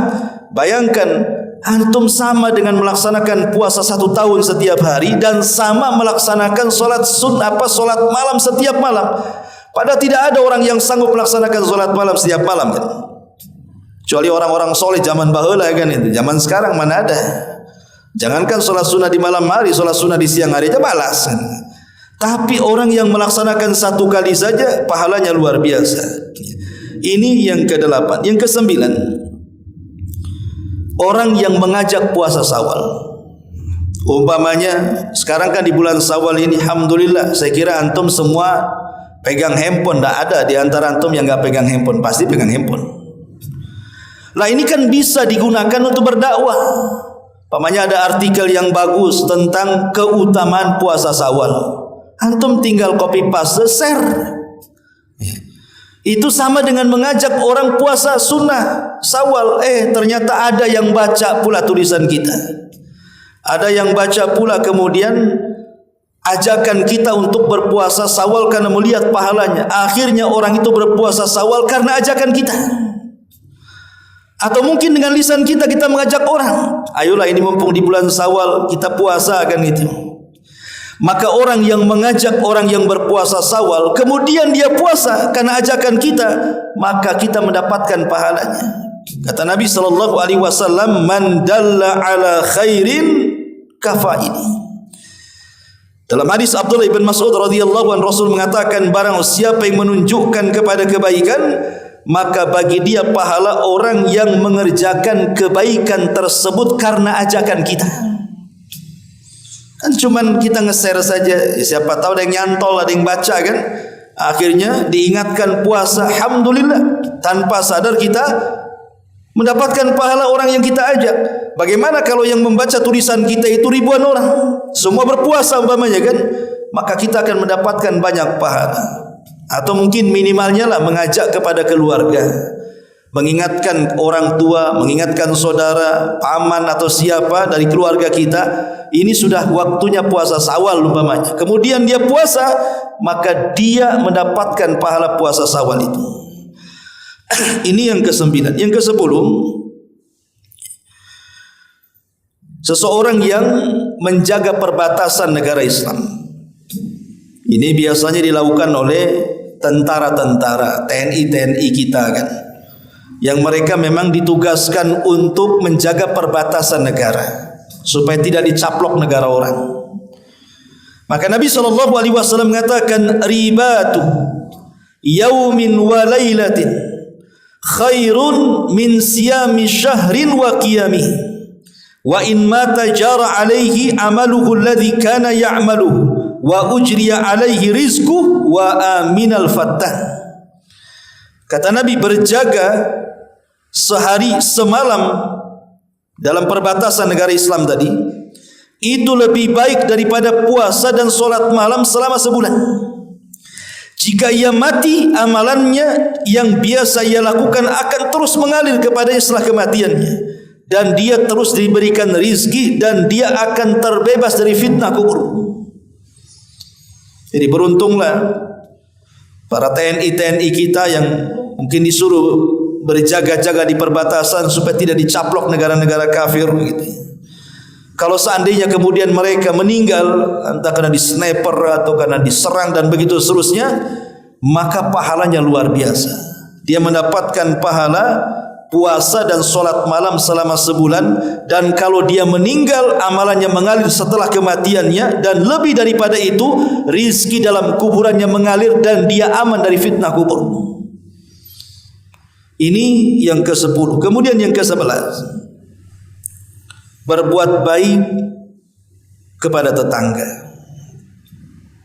bayangkan antum sama dengan melaksanakan puasa 1 tahun setiap hari dan sama melaksanakan solat sunnah solat malam setiap malam. Padahal tidak ada orang yang sanggup melaksanakan solat malam setiap malam kan. Kecuali orang-orang soleh zaman baheula kan itu. Zaman sekarang mana ada. Jangankan solat sunnah di malam hari, solat sunnah di siang hari aja malas. Tapi orang yang melaksanakan 1 kali saja pahalanya luar biasa. Ini yang ke-8. Yang ke-9, orang yang mengajak puasa Syawal. Umpamanya sekarang kan di bulan Syawal ini, alhamdulillah, saya kira antum semua pegang handphone. Tak ada di antara antum yang enggak pegang handphone, pasti pegang handphone. Nah ini kan bisa digunakan untuk berdakwah. Umpamanya ada artikel yang bagus tentang keutamaan puasa Syawal. Antum tinggal copy paste share. Itu sama dengan mengajak orang puasa sunnah Syawal. Ternyata ada yang baca pula tulisan kita. Ada yang baca pula kemudian ajakan kita untuk berpuasa Syawal karena melihat pahalanya. Akhirnya orang itu berpuasa Syawal karena ajakan kita. Atau mungkin dengan lisan kita mengajak orang, ayolah ini mumpung di bulan Syawal kita puasa kan itu. Maka orang yang mengajak orang yang berpuasa Syawal kemudian dia puasa karena ajakan kita, maka kita mendapatkan pahalanya. Kata Nabi SAW, man dalla ala khairin kafaini. Dalam hadis Abdullah bin Mas'ud radhiyallahu anhu, Rasul mengatakan, barang siapa yang menunjukkan kepada kebaikan, maka bagi dia pahala orang yang mengerjakan kebaikan tersebut karena ajakan kita. Kan cuman kita nge-share saja, siapa tahu ada yang nyantol, ada yang baca kan. Akhirnya diingatkan puasa, alhamdulillah, tanpa sadar kita mendapatkan pahala orang yang kita ajak. Bagaimana kalau yang membaca tulisan kita itu ribuan orang, semua berpuasa umpamanya kan, maka kita akan mendapatkan banyak pahala. Atau mungkin minimalnya lah mengajak kepada keluarga, mengingatkan orang tua, mengingatkan saudara, paman atau siapa dari keluarga kita, ini sudah waktunya puasa Syawal umpamanya. Kemudian dia puasa, maka dia mendapatkan pahala puasa Syawal itu. Ini yang ke-9. Yang ke-10, seseorang yang menjaga perbatasan negara Islam. Ini biasanya dilakukan oleh tentara-tentara, TNI kita kan, yang mereka memang ditugaskan untuk menjaga perbatasan negara supaya tidak dicaplok negara orang. Maka Nabi SAW mengatakan, ribatu yaumin wa laylatin khairun min siyami syahrin wa qiyamih, wa in mata jara alaihi amaluhu alladhi kana ya'maluhu wa ujriya alaihi rizquh wa aminal fattan. Kata Nabi, berjaga sehari semalam dalam perbatasan negara Islam tadi itu lebih baik daripada puasa dan solat malam selama sebulan. Jika ia mati, amalannya yang biasa ia lakukan akan terus mengalir kepadanya setelah kematiannya, dan dia terus diberikan rizki, dan dia akan terbebas dari fitnah kubur. Jadi beruntunglah para TNI kita yang mungkin disuruh berjaga-jaga di perbatasan supaya tidak dicaplok negara-negara kafir gitu. Kalau seandainya kemudian mereka meninggal entah karena di sniper atau karena diserang dan begitu seterusnya, maka pahalanya luar biasa. Dia mendapatkan pahala puasa dan solat malam selama sebulan, dan kalau dia meninggal amalannya mengalir setelah kematiannya, dan lebih daripada itu rizki dalam kuburannya mengalir dan dia aman dari fitnah kubur. Ini yang ke-10. Kemudian yang ke-11, berbuat baik kepada tetangga.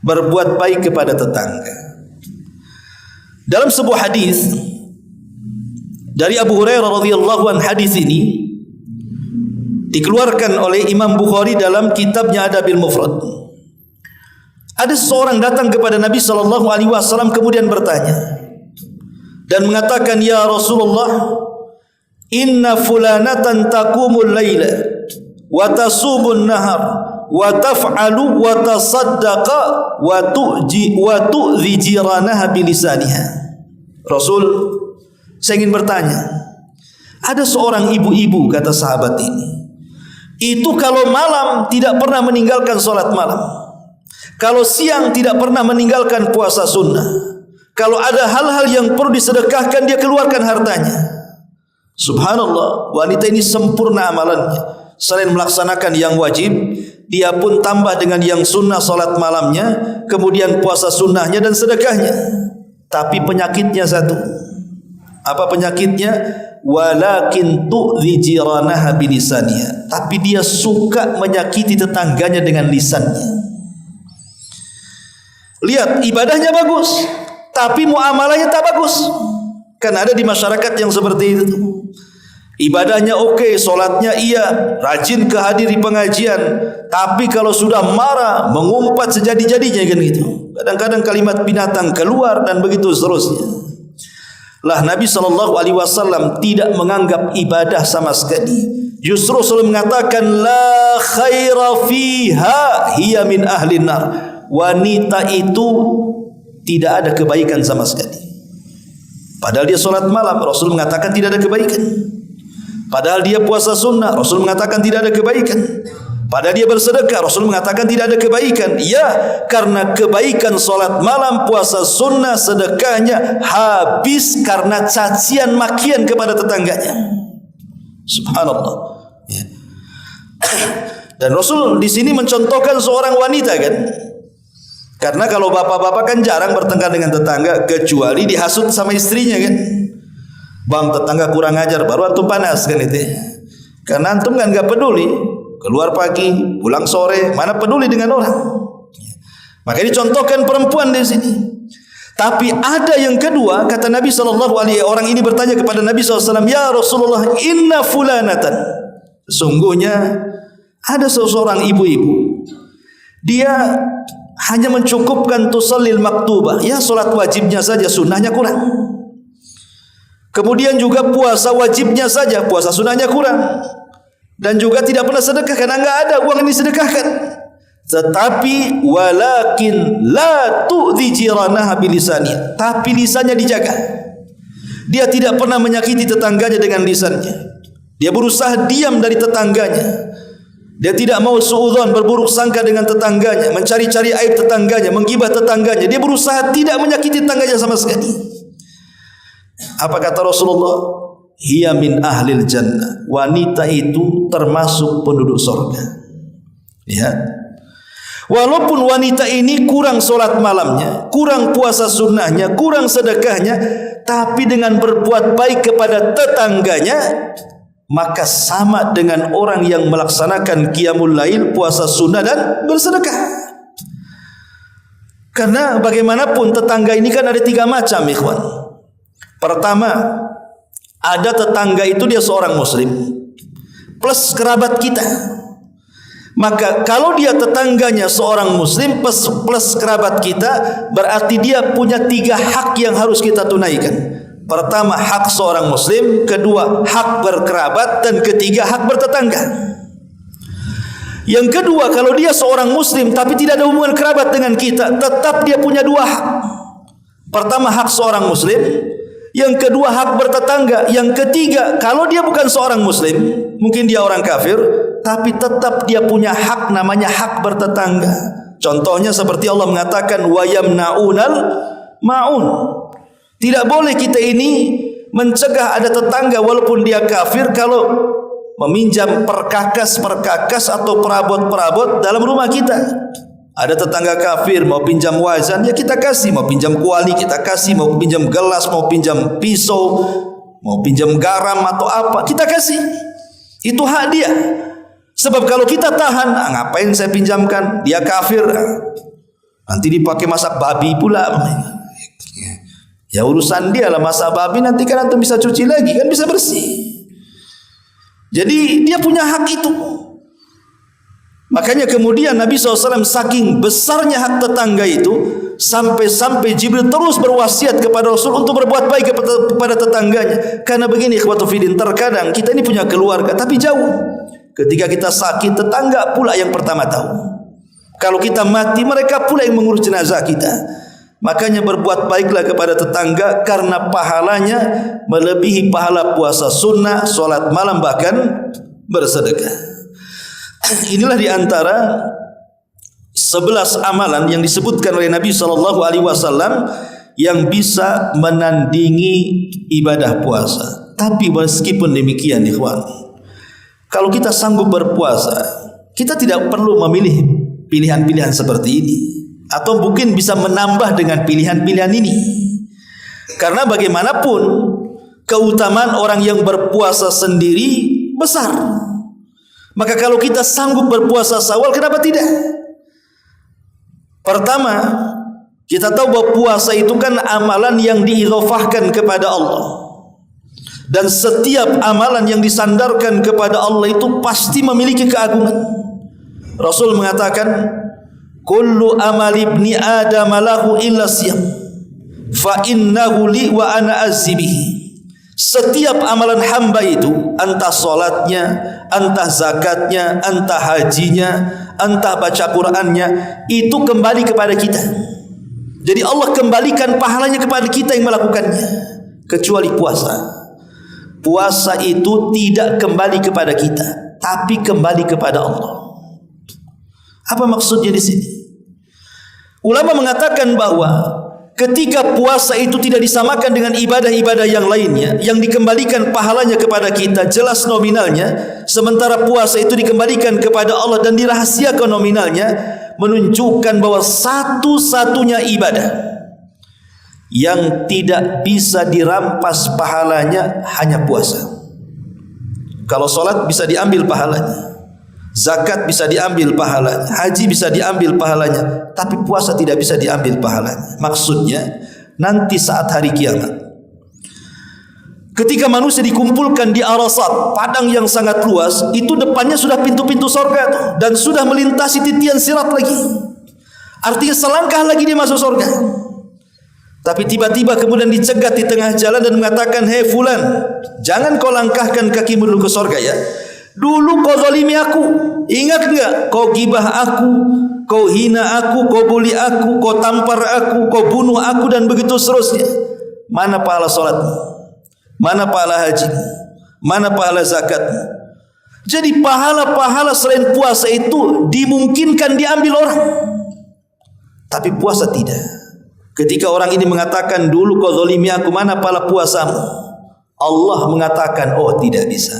Berbuat baik kepada tetangga. Dalam sebuah hadis dari Abu Hurairah radhiyallahu anhu, hadis ini dikeluarkan oleh Imam Bukhari dalam kitabnya Adabil Mufrad. Ada seorang datang kepada Nabi sallallahu alaihi wasallam kemudian bertanya dan mengatakan, "Ya Rasulullah, inna fulanatan taqumul laila wa tasubun nahar wa taf'alu wa tasaddaqa wa tu'dhi jiranaha bilisaniha." Rasul, saya ingin bertanya, ada seorang ibu-ibu, kata sahabat ini, itu kalau malam tidak pernah meninggalkan solat malam, kalau siang tidak pernah meninggalkan puasa sunnah, kalau ada hal-hal yang perlu disedekahkan dia keluarkan hartanya. Subhanallah, wanita ini sempurna amalannya. Selain melaksanakan yang wajib, dia pun tambah dengan yang sunnah, solat malamnya, kemudian puasa sunnahnya dan sedekahnya. Tapi penyakitnya satu. Apa penyakitnya? Walakin tu'dhi jiranaha bilisaniha. Tapi dia suka menyakiti tetangganya dengan lisannya. Lihat, ibadahnya bagus, tapi muamalahnya tak bagus. Kan ada di masyarakat yang seperti itu. Ibadahnya oke, solatnya iya, rajin kehadiri pengajian, tapi kalau sudah marah, mengumpat sejadi-jadinya kan gitu. Kadang-kadang kalimat binatang keluar dan begitu seterusnya. Lah Nabi SAW tidak menganggap ibadah sama sekali. Justru selalu mengatakan, la khaira fiha hiya min ahlin nar. Wanita itu tidak ada kebaikan sama sekali. Padahal dia solat malam, Rasul mengatakan tidak ada kebaikan. Padahal dia puasa sunnah, Rasul mengatakan tidak ada kebaikan. Padahal dia bersedekah, Rasul mengatakan tidak ada kebaikan. Ya, karena kebaikan solat malam, puasa sunnah, sedekahnya habis karena cacian makian kepada tetangganya. Subhanallah. Ya. Dan Rasul di sini mencontohkan seorang wanita kan. Karena kalau bapak-bapak kan jarang bertengkar dengan tetangga kecuali dihasut sama istrinya kan. Bang, tetangga kurang ajar, baru antum panas kan itu. Karena antum kan enggak peduli. Keluar pagi, pulang sore, mana peduli dengan orang. Maka dicontohkan perempuan di sini. Tapi ada yang kedua, kata Nabi SAW, orang ini bertanya kepada Nabi SAW, "Ya Rasulullah, inna fulanatan." Sesungguhnya ada seseorang ibu-ibu, dia hanya mencukupkan tusallil maktubah, ya solat wajibnya saja, sunnahnya kurang. Kemudian juga puasa wajibnya saja, puasa sunnahnya kurang. Dan juga tidak pernah sedekah karena enggak ada uang yang disedekahkan. Tetapi walakin la tu'dhi jiranaha bilisaniha. Tapi lisannya dijaga. Dia tidak pernah menyakiti tetangganya dengan lisannya. Dia berusaha diam dari tetangganya. Dia tidak mau suudzon, berburuk sangka dengan tetangganya, mencari-cari aib tetangganya, menggibah tetangganya. Dia berusaha tidak menyakiti tetangganya sama sekali. Apa kata Rasulullah? Hiya min ahlil jannah. Wanita itu termasuk penduduk surga. Lihat. Walaupun wanita ini kurang solat malamnya, kurang puasa sunnahnya, kurang sedekahnya, tapi dengan berbuat baik kepada tetangganya, maka sama dengan orang yang melaksanakan qiyamul lail, puasa sunnah dan bersedekah. Karena bagaimanapun tetangga ini kan ada 3 macam, ikhwan. Pertama, ada tetangga itu dia seorang muslim plus kerabat kita. Maka kalau dia tetangganya seorang muslim plus kerabat kita, berarti dia punya 3 hak yang harus kita tunaikan. Pertama, hak seorang muslim, kedua, hak berkerabat, dan ketiga, hak bertetangga. Yang kedua, kalau dia seorang muslim tapi tidak ada hubungan kerabat dengan kita, tetap dia punya 2 hak. Pertama, hak seorang muslim. Yang kedua, hak bertetangga. Yang ketiga, kalau dia bukan seorang muslim, mungkin dia orang kafir, tapi tetap dia punya hak, namanya hak bertetangga. Contohnya seperti Allah mengatakan, wa yamna'unal ma'un. Tidak boleh kita ini mencegah ada tetangga walaupun dia kafir kalau meminjam perkakas atau perabot-perabot dalam rumah kita. Ada tetangga kafir mau pinjam wazan, ya kita kasih. Mau pinjam kuali kita kasih. Mau pinjam gelas, mau pinjam pisau, mau pinjam garam atau apa, kita kasih. Itu hak dia. Sebab kalau kita tahan, ngapain saya pinjamkan? Dia kafir. Nanti dipakai masak babi pula. Ya urusan dia lah, masak babi nanti kan antum bisa cuci lagi, kan bisa bersih. Jadi dia punya hak itu. Makanya kemudian Nabi SAW saking besarnya hak tetangga itu, sampai-sampai Jibril terus berwasiat kepada Rasul untuk berbuat baik kepada tetangganya. Karena begini ikhwatu fiddin, terkadang kita ini punya keluarga tapi jauh. Ketika kita sakit, tetangga pula yang pertama tahu. Kalau kita mati, mereka pula yang mengurus jenazah kita. Makanya berbuat baiklah kepada tetangga, karena pahalanya melebihi pahala puasa sunnah, solat malam, bahkan bersedekah. Inilah diantara 11 amalan yang disebutkan oleh Nabi SAW yang bisa menandingi ibadah puasa. Tapi meskipun demikian ikhwan, kalau kita sanggup berpuasa, kita tidak perlu memilih pilihan-pilihan seperti ini, atau mungkin bisa menambah dengan pilihan-pilihan ini. Karena bagaimanapun keutamaan orang yang berpuasa sendiri besar. Maka kalau kita sanggup berpuasa Syawal, kenapa tidak? Pertama, kita tahu bahwa puasa itu kan amalan yang diidhofahkan kepada Allah. Dan setiap amalan yang disandarkan kepada Allah itu pasti memiliki keagungan. Rasul mengatakan, kullu amal ibni Adam lahu illa siyam, fa innahu li wa ana azzibihi. Setiap amalan hamba itu, entah solatnya, entah zakatnya, entah hajinya, entah baca Qur'annya, itu kembali kepada kita. Jadi Allah kembalikan pahalanya kepada kita yang melakukannya, kecuali puasa. Puasa itu tidak kembali kepada kita, tapi kembali kepada Allah. Apa maksudnya di sini? Ulama mengatakan bahwa ketika puasa itu tidak disamakan dengan ibadah-ibadah yang lainnya, yang dikembalikan pahalanya kepada kita jelas nominalnya, sementara puasa itu dikembalikan kepada Allah dan dirahasiakan nominalnya, menunjukkan bahwa satu-satunya ibadah yang tidak bisa dirampas pahalanya hanya puasa. Kalau solat bisa diambil pahalanya, zakat bisa diambil pahalanya, haji bisa diambil pahalanya, tapi puasa tidak bisa diambil pahalanya. Maksudnya nanti saat hari kiamat, ketika manusia dikumpulkan di Arasat, padang yang sangat luas, itu depannya sudah pintu-pintu surga dan sudah melintasi titian sirat lagi. Artinya selangkah lagi dia masuk surga. Tapi tiba-tiba kemudian dicegat di tengah jalan dan mengatakan, hei fulan, jangan kau langkahkan kakimu dulu ke surga ya. Dulu kau zalimi aku, ingat enggak? Kau gibah aku, kau hina aku, kau bully aku, kau tampar aku, kau bunuh aku, dan begitu seterusnya. Mana pahala salatmu? Mana pahala hajimu? Mana pahala zakatmu? Jadi pahala-pahala selain puasa itu dimungkinkan diambil orang, tapi puasa tidak. Ketika orang ini mengatakan, dulu kau zalimi aku, mana pahala puasamu? Allah mengatakan, oh tidak bisa.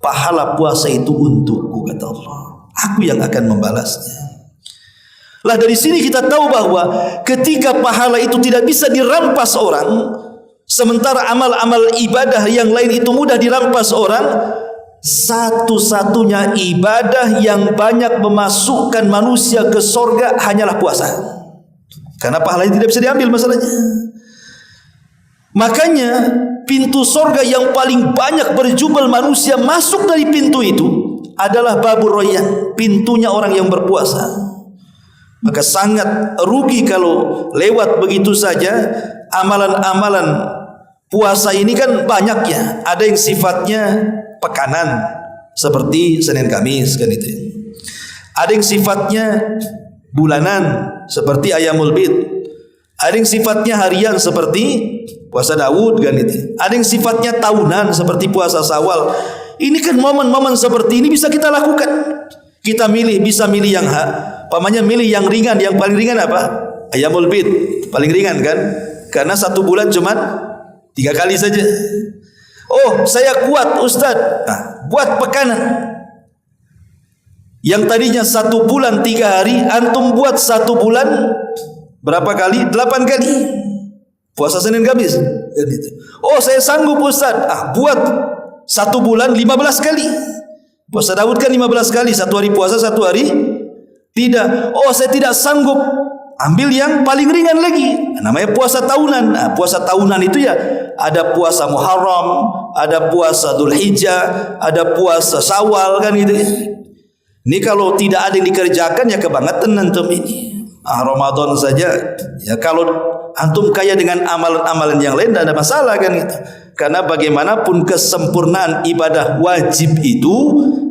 Pahala puasa itu untukku, kata Allah. Aku yang akan membalasnya. Lah dari sini kita tahu bahwa ketika pahala itu tidak bisa dirampas orang, sementara amal-amal ibadah yang lain itu mudah dirampas orang, satu-satunya ibadah yang banyak memasukkan manusia ke surga hanyalah puasa. Karena pahalanya tidak bisa diambil masalahnya. Makanya pintu surga yang paling banyak berjubel manusia masuk dari pintu itu adalah babur royan, pintunya orang yang berpuasa. Maka sangat rugi kalau lewat begitu saja. Amalan-amalan puasa ini kan banyak ya. Ada yang sifatnya pekanan seperti Senin Kamis kan itu. Ada yang sifatnya bulanan seperti Ayyamul Bid. Ada yang sifatnya harian seperti puasa Daud kan itu. Ada yang sifatnya tahunan seperti puasa Syawal. Ini kan momen-momen seperti ini bisa kita lakukan. Kita milih, bisa milih yang pamannya milih yang ringan. Yang paling ringan apa? Ayyamul Bid, paling ringan kan? Karena satu bulan cuma 3 kali saja. Oh, saya kuat Ustaz. Nah, buat pekanan. Yang tadinya 1 bulan 3 hari, antum buat 1 bulan berapa kali? 8 kali. Puasa Senin Kamis. Oh, saya sanggup Ustaz. Buat 1 bulan 15 kali. Puasa Daud kan 15 kali, 1 hari puasa, 1 hari tidak. Oh, saya tidak sanggup. Ambil yang paling ringan lagi, namanya puasa tahunan. Puasa tahunan itu ya ada puasa Muharram, ada puasa Dzulhijjah, ada puasa Syawal kan gitu. Ini kalau tidak ada yang dikerjakan ya kebangetan antum ini. Ramadan saja ya, kalau antum kaya dengan amalan-amalan yang lain tidak ada masalah kan gitu. Karena bagaimanapun kesempurnaan ibadah wajib itu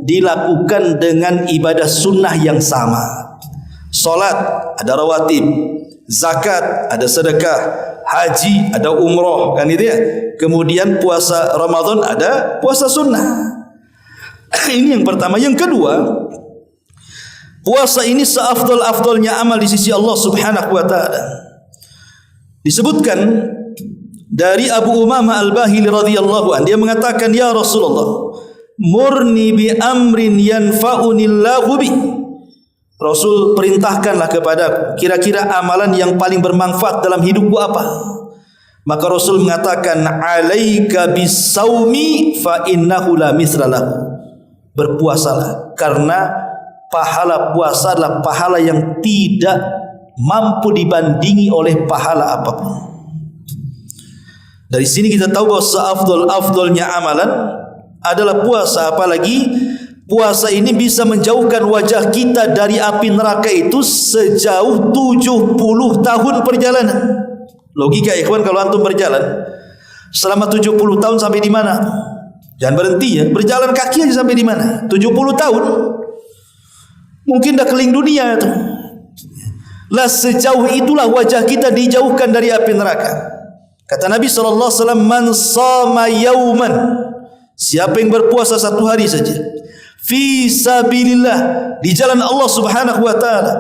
dilakukan dengan ibadah sunnah yang sama. Salat ada rawatib, zakat ada sedekah, haji ada umroh kan itu ya. Kemudian puasa Ramadan ada puasa sunnah. Ini yang pertama. Yang kedua, puasa ini seafdal-afdalnya amal di sisi Allah Subhanahu wa taala. Disebutkan dari Abu Umamah Al-Bahili radhiyallahu anhu, dia mengatakan, ya Rasulullah, murni bi amrin yanfa'unillahu bi. Rasul perintahkanlah kepadaku kira-kira amalan yang paling bermanfaat dalam hidupku apa. Maka Rasul mengatakan, alaika bisawmi fa innahu la misralahu. Berpuasalah, karena pahala puasa adalah pahala yang tidak mampu dibandingi oleh pahala apapun. Dari sini kita tahu bahwa seafdal-afdalnya amalan adalah puasa. Apalagi puasa ini bisa menjauhkan wajah kita dari api neraka itu sejauh 70 tahun perjalanan. Logika ikhwan, kalau antum berjalan selama 70 tahun sampai di mana? Jangan berhenti ya, berjalan kaki aja sampai di mana? 70 tahun. Mungkin dah keliling dunia itu. Lah sejauh itulah wajah kita dijauhkan dari api neraka. Kata Nabi SAW, man sama yauman, siapa yang berpuasa 1 hari saja, fi sabilillah, di jalan Allah Subhanahu wa taala,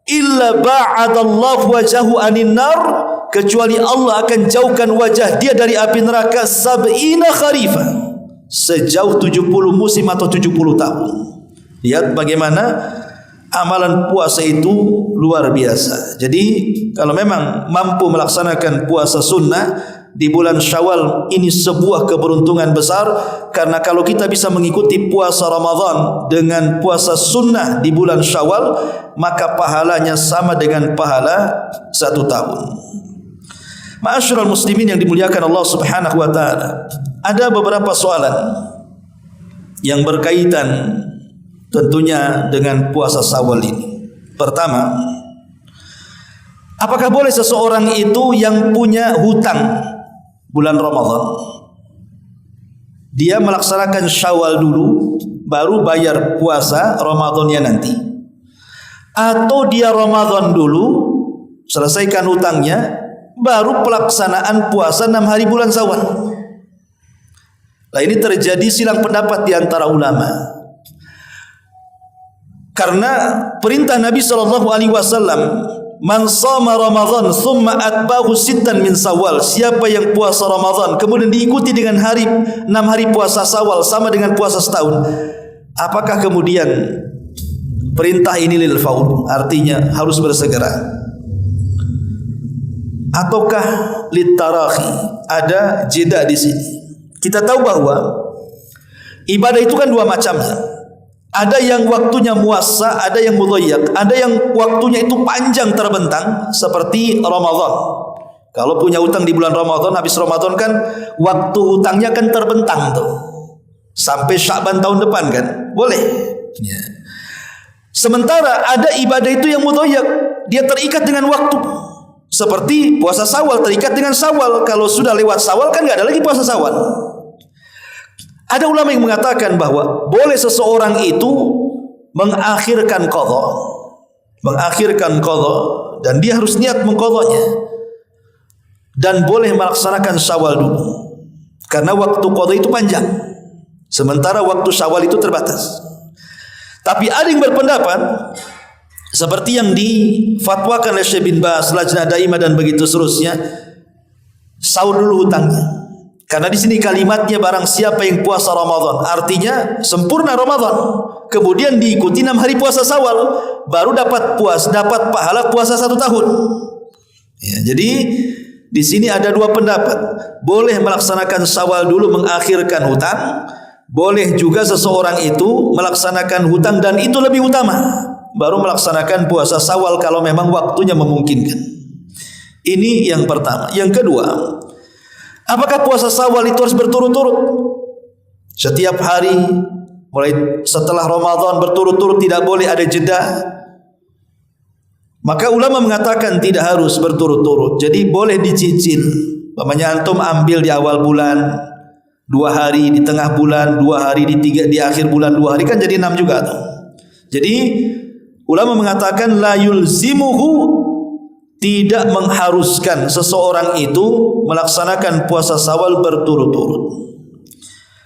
illa ba'adallahu wajahu anin nar, kecuali Allah akan jauhkan wajah dia dari api neraka 70 kharifah, sejauh 70 musim atau 70 tahun. Lihat bagaimana amalan puasa itu luar biasa. Jadi kalau memang mampu melaksanakan puasa sunnah di bulan Syawal, ini sebuah keberuntungan besar. Karena kalau kita bisa mengikuti puasa Ramadan dengan puasa sunnah di bulan Syawal, maka pahalanya sama dengan pahala 1 tahun. Ma'asyiral muslimin yang dimuliakan Allah Subhanahu wa taala, ada beberapa soalan yang berkaitan tentunya dengan puasa Syawal ini. Pertama, apakah boleh seseorang itu yang punya hutang bulan Ramadan, dia melaksanakan Syawal dulu baru bayar puasa Ramadannya nanti, atau dia Ramadan dulu selesaikan hutangnya baru pelaksanaan puasa 6 hari bulan Syawal? Nah, ini terjadi silang pendapat di antara ulama. Karena perintah Nabi SAW, man shoma Ramadan thumma atba'ahu 6 min Syawal, siapa yang puasa Ramadan kemudian diikuti dengan 6 hari puasa Syawal sama dengan puasa setahun, apakah kemudian perintah ini lil faur, artinya harus bersegera, ataukah litarahi, ada jeda di sini? Kita tahu bahwa ibadah itu kan 2 macamnya. Ada yang waktunya muassa, ada yang mudhayyak, ada yang waktunya itu panjang terbentang seperti Ramadan. Kalau punya hutang di bulan Ramadan, habis Ramadan kan waktu hutangnya kan terbentang tuh sampai Sya'ban tahun depan kan, boleh ya. Sementara ada ibadah itu yang mudhayyak, dia terikat dengan waktu, seperti puasa Syawal terikat dengan Syawal. Kalau sudah lewat Syawal kan enggak ada lagi puasa Syawal. Ada ulama yang mengatakan bahwa boleh seseorang itu mengakhirkan qadha, dan dia harus niat mengqadhanya, dan boleh melaksanakan Syawal dulu karena waktu qadha itu panjang, sementara waktu Syawal itu terbatas. Tapi ada yang berpendapat seperti yang difatwakan oleh Syekh bin Baz, Lajnah Daimah dan begitu seterusnya, sahur dulu hutangnya. Karena di sini kalimatnya barang siapa yang puasa Ramadan, artinya sempurna Ramadan, kemudian diikuti 6 hari puasa Syawal, baru dapat pahala puasa 1 tahun. Ya, jadi Di sini ada dua pendapat. Boleh melaksanakan Syawal dulu mengakhirkan hutang, boleh juga seseorang itu melaksanakan hutang dan itu lebih utama, baru melaksanakan puasa Syawal kalau memang waktunya memungkinkan. Ini yang pertama. Yang kedua, apakah puasa Syawal itu harus berturut-turut? Setiap hari mulai setelah Ramadan berturut-turut, tidak boleh ada jeda? Maka ulama mengatakan tidak harus berturut-turut. Jadi boleh dicicil. Umpamanya antum ambil di awal bulan 2 hari, di tengah bulan 2 hari, di akhir bulan 2 hari, kan jadi 6 juga tuh. Jadi ulama mengatakan la yulzimuhu, tidak mengharuskan seseorang itu melaksanakan puasa Syawal berturut-turut.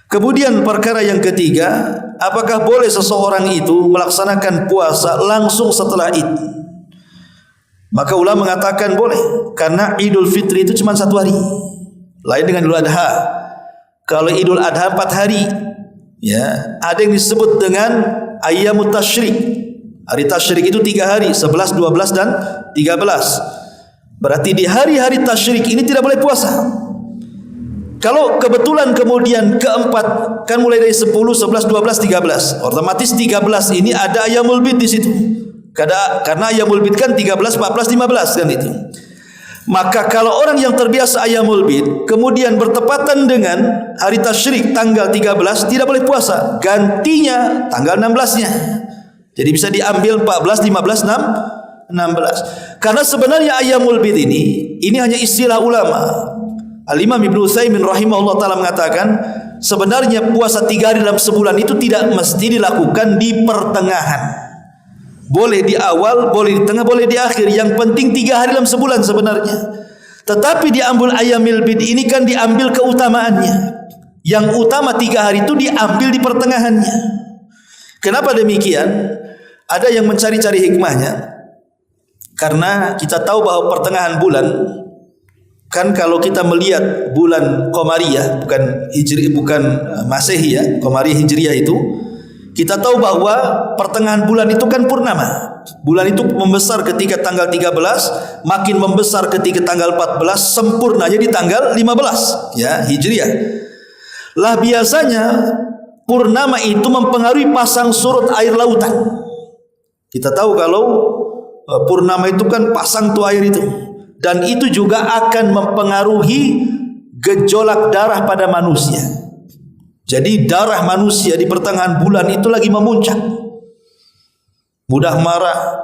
Kemudian perkara yang ketiga, apakah boleh seseorang itu melaksanakan puasa langsung setelah Id? Maka ulama mengatakan boleh, karena Idul Fitri itu cuma 1 hari. Lain dengan Idul Adha. Kalau Idul Adha 4 hari, ya, ada yang disebut dengan Ayyamut Tasyrik. Hari Tasyrik itu 3 hari, 11, 12 dan 13. Berarti di hari-hari Tasyrik ini tidak boleh puasa. Kalau kebetulan kemudian keempat, kan mulai dari 10, 11, 12, 13. Otomatis 13 ini ada Ayyamul Bid di situ. Karena Ayyamul Bid kan 13, 14, 15 kan itu. Maka kalau orang yang terbiasa Ayyamul Bid kemudian bertepatan dengan hari Tasyrik tanggal 13, tidak boleh puasa. Gantinya tanggal 16-nya. Jadi bisa diambil 14, 15, 16. Karena sebenarnya Ayyamul Bid ini hanya istilah ulama. Al-Imam Ibnu Utsaimin rahimahullah taala mengatakan, sebenarnya puasa 3 hari dalam sebulan itu tidak mesti dilakukan di pertengahan. Boleh di awal, boleh di tengah, boleh di akhir. Yang penting 3 hari dalam sebulan sebenarnya. Tetapi diambil Ayyamul Bid ini kan diambil keutamaannya. Yang utama 3 hari itu diambil di pertengahannya. Kenapa demikian? Ada yang mencari-cari hikmahnya. Karena kita tahu bahwa pertengahan bulan, kan kalau kita melihat bulan Qamariyah, bukan Hijri, bukan Masehi ya, Qamariyah Hijriyah itu, kita tahu bahwa pertengahan bulan itu kan purnama. Bulan itu membesar ketika tanggal 13, makin membesar ketika tanggal 14, sempurnanya di tanggal 15 ya, Hijriyah. Lah biasanya purnama itu mempengaruhi pasang surut air lautan. Kita tahu kalau purnama itu kan pasang tuh air itu, dan itu juga akan mempengaruhi gejolak darah pada manusia. Jadi darah manusia di pertengahan bulan itu lagi memuncak, mudah marah,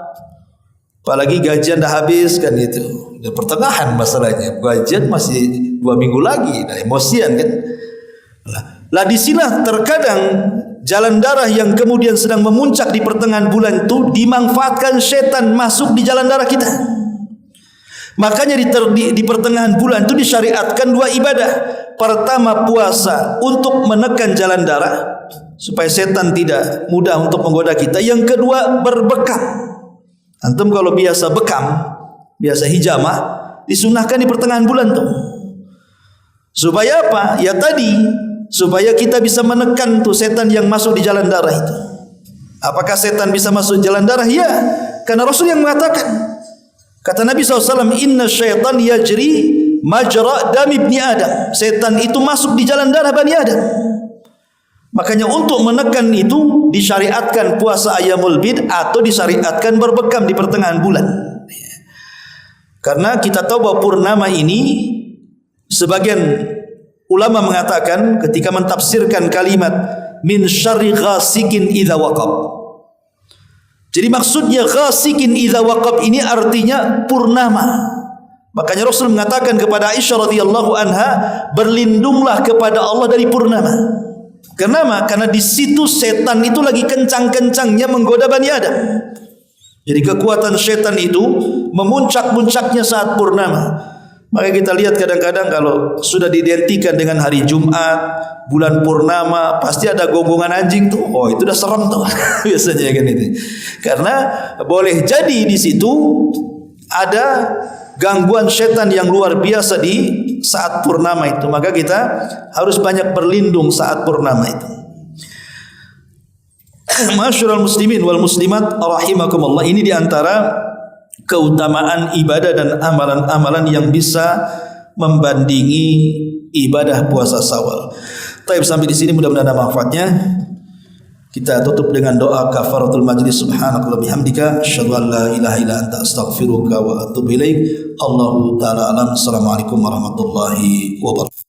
apalagi gajian dah habis kan itu. Di pertengahan masalahnya, gajian masih 2 minggu lagi, nah emosian kan. Lah di sini terkadang jalan darah yang kemudian sedang memuncak di pertengahan bulan itu dimanfaatkan setan masuk di jalan darah kita. Makanya di pertengahan bulan itu disyariatkan 2 ibadah. Pertama puasa untuk menekan jalan darah supaya setan tidak mudah untuk menggoda kita. Yang kedua berbekam. Antum kalau biasa bekam, biasa hijamah, disunahkan di pertengahan bulan tuh. Supaya apa? Ya tadi, supaya kita bisa menekan tuh setan yang masuk di jalan darah itu. Apakah setan bisa masuk jalan darah? Ya, karena Rasul yang mengatakan. Kata Nabi SAW, inna syaitan yajri majra dam ibni Adam. Setan itu masuk di jalan darah Bani Adam. Makanya untuk menekan itu disyariatkan puasa Ayyamul Bid atau disyariatkan berbekam di pertengahan bulan. Karena kita tahu bahwa purnama ini, sebagian ulama mengatakan ketika mentafsirkan kalimat min syarri ghasikin idza waqab. Jadi maksudnya ghasikin idza waqab ini artinya purnama. Makanya Rasul mengatakan kepada Aisyah radhiyallahu anha, berlindunglah kepada Allah dari purnama. Kenapa? Karena di situ setan itu lagi kencang-kencangnya menggoda Bani Adam. Jadi kekuatan setan itu memuncak-muncaknya saat purnama. Maka kita lihat kadang-kadang kalau sudah diidentikan dengan hari Jumat, bulan purnama, pasti ada gonggongan anjing tuh. Oh, itu udah serem tuh biasanya kan itu. Karena boleh jadi di situ ada gangguan setan yang luar biasa di saat purnama itu. Maka kita harus banyak berlindung saat purnama itu. Masyarul muslimin wal muslimat rahimakumullah, ini diantara keutamaan ibadah dan amalan-amalan yang bisa membandingi ibadah puasa Syawal. Taib, sampai di sini mudah-mudahan ada manfaatnya. Kita tutup dengan doa kafaratul majlis. Subhanakallahumma bihamdika asyhadu an la ilaha illa anta astaghfiruka wa atubu ilaik. Allahu taala alam. Assalamualaikum warahmatullahi wabarakatuh.